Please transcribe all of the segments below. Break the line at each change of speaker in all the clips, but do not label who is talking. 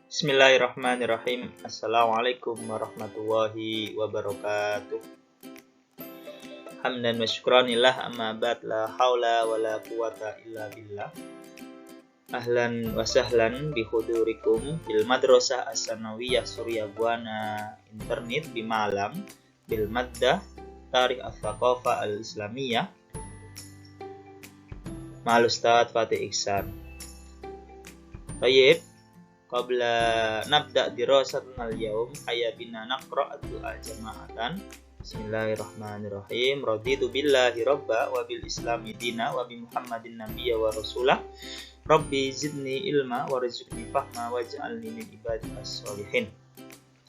Bismillahirrahmanirrahim. Assalamualaikum warahmatullahi wabarakatuh. Hamdan wa syukranillah amma ba'd, la haula wa la quwata illa billah. Ahlan wa sahlan bi hudurikum bil madrasah as-sanawiyah Surya Buana Internet di Malang bil maddah Tarikh Al-Thaqafah Al-Islamiyah ma'al Ustadz Fatih Ihsan. Tayyib, qabla nabda dirasatna al-yawm hayya bina naqra' ad-du'a jama'atan. Bismillahirrahmanirrahim. Raditu billahi rabba wa bil islami dina wa bi Muhammadin nabiyya wa rasulah. Rabbi zidni ilma warzuqni fahma waj'alni min ibadikas sholihin.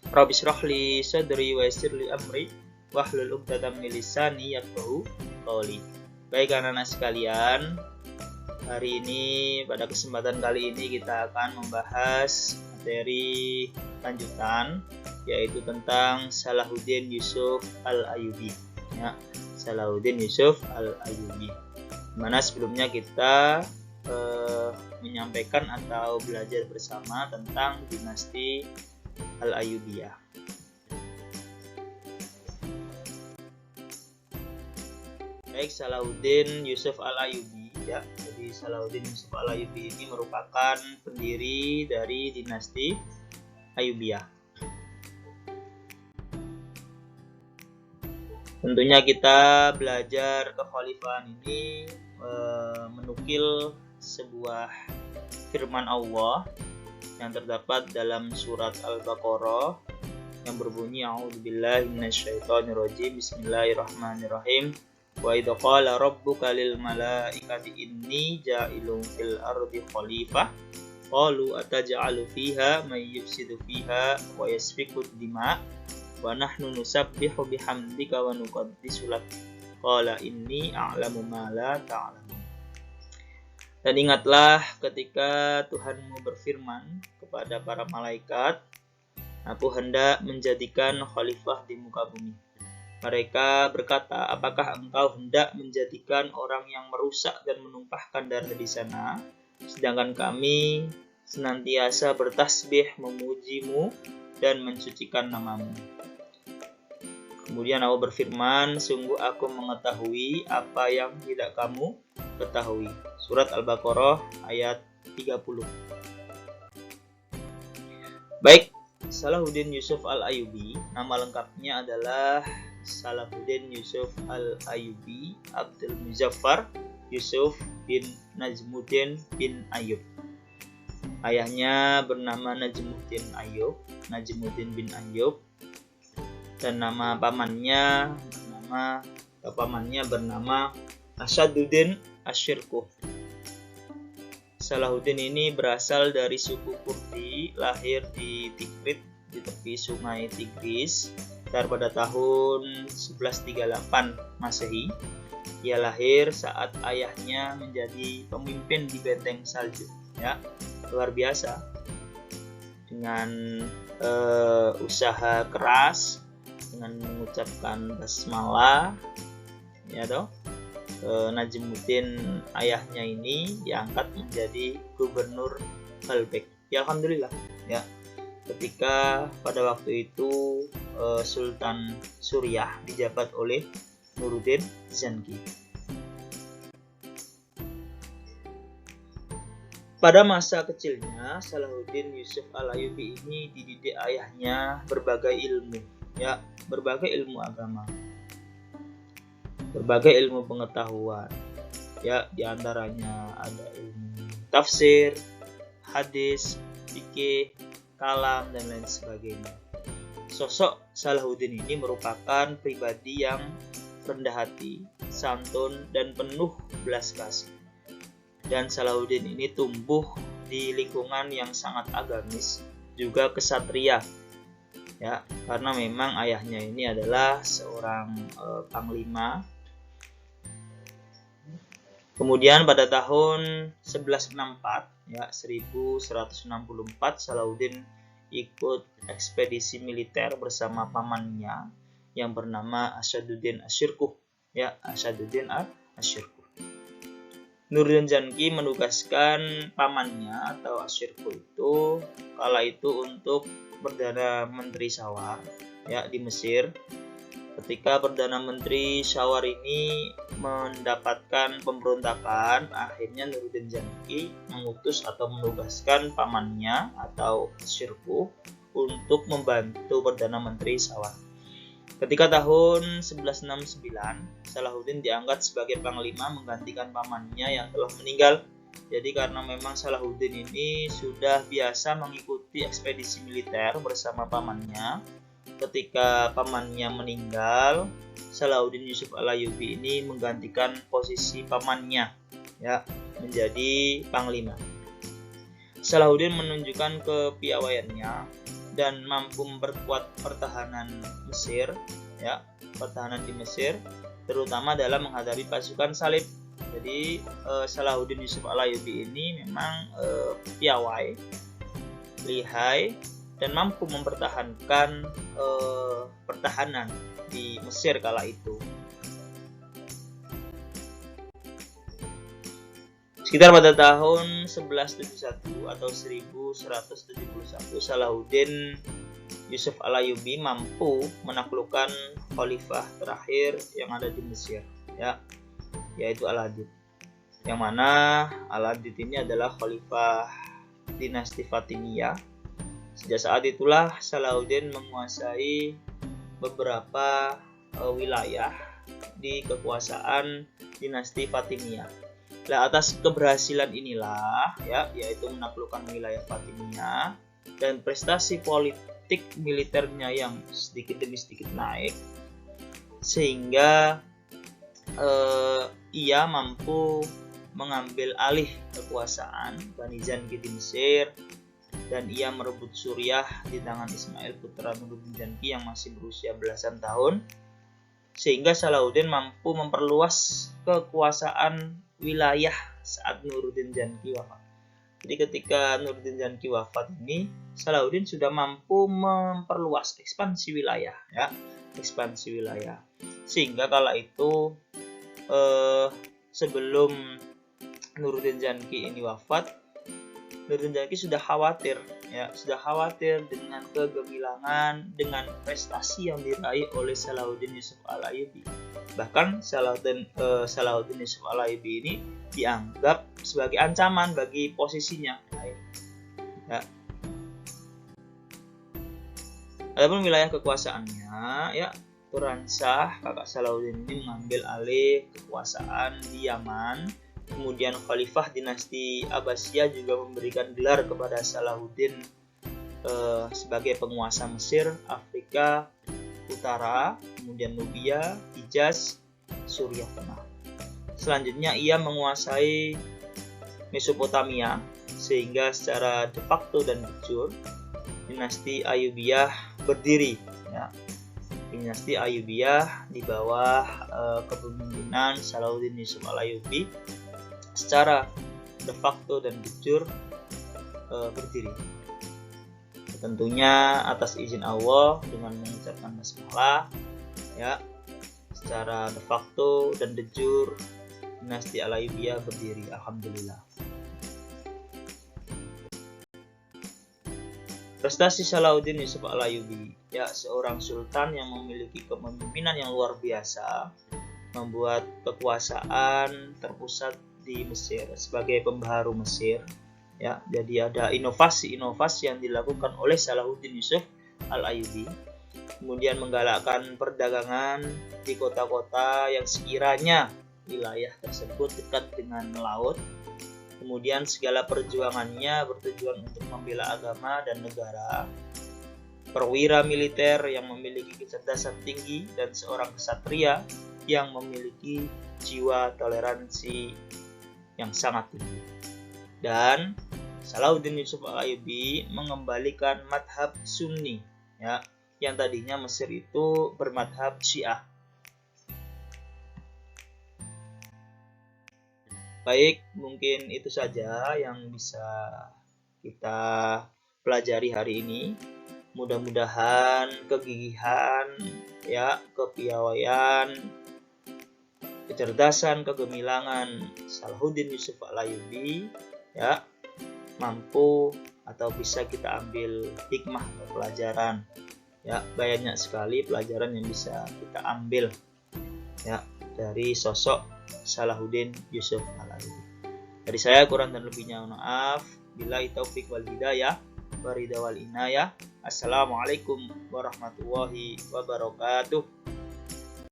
Rabbi shrah li sadri wa yassir li amri wahlul 'uqdatam min lisani yafqahu qawli. Baik anak-anak sekalian, hari ini pada kesempatan kali ini kita akan membahas materi lanjutan, yaitu tentang Salahuddin Yusuf Al-Ayyubi. Ya, Salahuddin Yusuf Al-Ayyubi. Dimana sebelumnya kita menyampaikan atau belajar bersama tentang dinasti Al-Ayyubiyah. Baik, Salahuddin Yusuf Al-Ayyubi, ya. Jadi Salahuddin Yusuf Al-Ayyubi ini merupakan pendiri dari dinasti Ayyubiyah. Tentunya kita belajar kekhalifahan ini menukil sebuah firman Allah yang terdapat dalam surat Al-Baqarah yang berbunyi A'udzubillahi minasyaitonirrajim. Bismillahirrahmanirrahim. Wa idza qala rabbuka lil malaikati inni ja'ilun fil ardi khalifah qalu ataj'alu fiha may yufsidu fiha wa yasfiku dima wa nahnu nusabbihu bihamdika wa nuqaddisu lak qala inni a'lamu ma la ta'lamun. Dan ingatlah ketika Tuhanmu berfirman kepada para malaikat, aku hendak menjadikan khalifah di muka bumi. Mereka berkata, apakah engkau hendak menjadikan orang yang merusak dan menumpahkan darah di sana, sedangkan kami senantiasa bertasbih memujimu dan mensucikan namamu. Kemudian Allah berfirman, sungguh aku mengetahui apa yang tidak kamu ketahui. Surat Al-Baqarah ayat 30. Baik, Salahuddin Yusuf Al-Ayyubi, nama lengkapnya adalah Salahuddin Yusuf Al-Ayyubi Abdul Muzaffar Yusuf bin Najmuddin bin Ayyub. Ayahnya bernama Najmuddin bin Ayyub, dan nama pamannya bernama Asyaduddin Asyirkuh. Salahuddin ini berasal dari suku Kurdi, lahir di Tikrit di tepi sungai Tigris pada tahun 1138 Masehi. Ia lahir saat ayahnya menjadi pemimpin di benteng Saljuk. Ya, luar biasa. Dengan usaha keras, dengan mengucapkan basmalah, ya toh, Najmuddin ayahnya ini diangkat menjadi gubernur Baalbek. Ya, alhamdulillah, ya. Ketika pada waktu itu Sultan Suriah dijabat oleh Nuruddin Zanki. Pada masa kecilnya, Salahuddin Yusuf Al-Ayyubi ini dididik ayahnya berbagai ilmu, ya, berbagai ilmu agama, berbagai ilmu pengetahuan, ya, diantaranya ada ilmu tafsir, hadis, fikih, kalam, dan lain sebagainya. Sosok Salahuddin ini merupakan pribadi yang rendah hati, santun, dan penuh belas kasih. Dan Salahuddin ini tumbuh di lingkungan yang sangat agamis, juga kesatria, ya, karena memang ayahnya ini adalah seorang panglima. Kemudian pada tahun 1164, ya, 1164, Salahuddin ikut ekspedisi militer bersama pamannya yang bernama Asyaduddin Asyirkuh, ya, Asyaduddin Asyirkuh. Nuruddin Janki menugaskan pamannya atau Asyirku itu kala itu untuk Perdana Menteri Shawar ya di Mesir. Ketika Perdana Menteri Shawar ini mendapatkan pemberontakan, akhirnya Nuruddin Janki mengutus atau menugaskan pamannya atau Asyirku untuk membantu Perdana Menteri Shawar. Ketika tahun 1169, Salahuddin diangkat sebagai panglima menggantikan pamannya yang telah meninggal. Jadi karena memang Salahuddin ini sudah biasa mengikuti ekspedisi militer bersama pamannya, ketika pamannya meninggal, Salahuddin Yusuf Al-Ayyubi ini menggantikan posisi pamannya ya, menjadi panglima. Salahuddin menunjukkan kepiawaiannya dan mampu memperkuat pertahanan Mesir ya, pertahanan di Mesir terutama dalam menghadapi pasukan salib. Jadi Salahuddin Yusuf Al-Ayyubi ini memang piawai, lihai dan mampu mempertahankan pertahanan di Mesir kala itu. Sekitar pada tahun 1171 atau 1171, Salahuddin Yusuf Al-Ayyubi mampu menaklukkan khalifah terakhir yang ada di Mesir ya, yaitu Al-Adid. Yang mana Al-Adid ini adalah khalifah dinasti Fatimiyah. Sejak saat itulah Salahuddin menguasai beberapa wilayah di kekuasaan dinasti Fatimiyah. Nah, atas keberhasilan inilah ya, yaitu menaklukkan wilayah Fatimiyah dan prestasi politik militernya yang sedikit demi sedikit naik, sehingga ia mampu mengambil alih kekuasaan Bani Janki di Mesir dan ia merebut Suriah di tangan Ismail putra Nuruddin Janki yang masih berusia belasan tahun, sehingga Salahuddin mampu memperluas kekuasaan wilayah saat Nuruddin Janki wafat. Jadi ketika Nuruddin Janki wafat ini, Salahuddin sudah mampu memperluas ekspansi wilayah ya, ekspansi wilayah. Sehingga kala itu sebelum Nuruddin Janki ini wafat, Nuruddin Janki sudah khawatir dengan kegemilangan, dengan prestasi yang diraih oleh Salahuddin Yusuf Al-Ayyubi. Bahkan Salahuddin Yusuf Al-Ayyubi ini dianggap sebagai ancaman bagi posisinya ya. Adapun wilayah kekuasaannya ya, Turan Shah kakak Salahuddin ini mengambil alih kekuasaan di Yaman. Kemudian Khalifah dinasti Abbasiyah juga memberikan gelar kepada Salahuddin sebagai penguasa Mesir, Afrika Utara, kemudian Nubia, Hijaz, Suriah Tengah. Selanjutnya ia menguasai Mesopotamia, sehingga secara de facto dan de jure dinasti Ayyubiyah berdiri ya. Dinasti Ayyubiyah di bawah kepemimpinan Salahuddin Yusuf Al-Ayyubi secara de facto dan de jure berdiri. Tentunya atas izin Allah dengan mengucapkan basmalah ya, secara de facto dan de jure dinasti Al-Ayyubiyah berdiri, alhamdulillah. Prestasi Salahuddin Yusuf Al-Ayyubi ya, seorang sultan yang memiliki kepemimpinan yang luar biasa, membuat kekuasaan terpusat di Mesir sebagai pembaharu Mesir ya. Jadi ada inovasi-inovasi yang dilakukan oleh Salahuddin Yusuf Al-Ayyubi, kemudian menggalakkan perdagangan di kota-kota yang sekiranya wilayah tersebut dekat dengan laut. Kemudian segala perjuangannya bertujuan untuk membela agama dan negara. Perwira militer yang memiliki kecerdasan tinggi dan seorang ksatria yang memiliki jiwa toleransi yang sangat tinggi. Dan Salahuddin Yusuf Al-Ayyubi mengembalikan madhab Sunni ya, yang tadinya Mesir itu bermadhab Syiah. Baik, mungkin itu saja yang bisa kita pelajari hari ini. Mudah-mudahan kegigihan ya, kepiawaian kecerdasan, kegemilangan Salahuddin Yusuf Al-Ayyubi ya mampu atau bisa kita ambil hikmah atau pelajaran. Ya, banyak sekali pelajaran yang bisa kita ambil ya dari sosok Salahuddin Yusuf Al-Ayyubi. Dari saya kurang dan lebihnya maaf. Billahi taufik wal hidayah, waridha wal inayah. Assalamualaikum warahmatullahi wabarakatuh.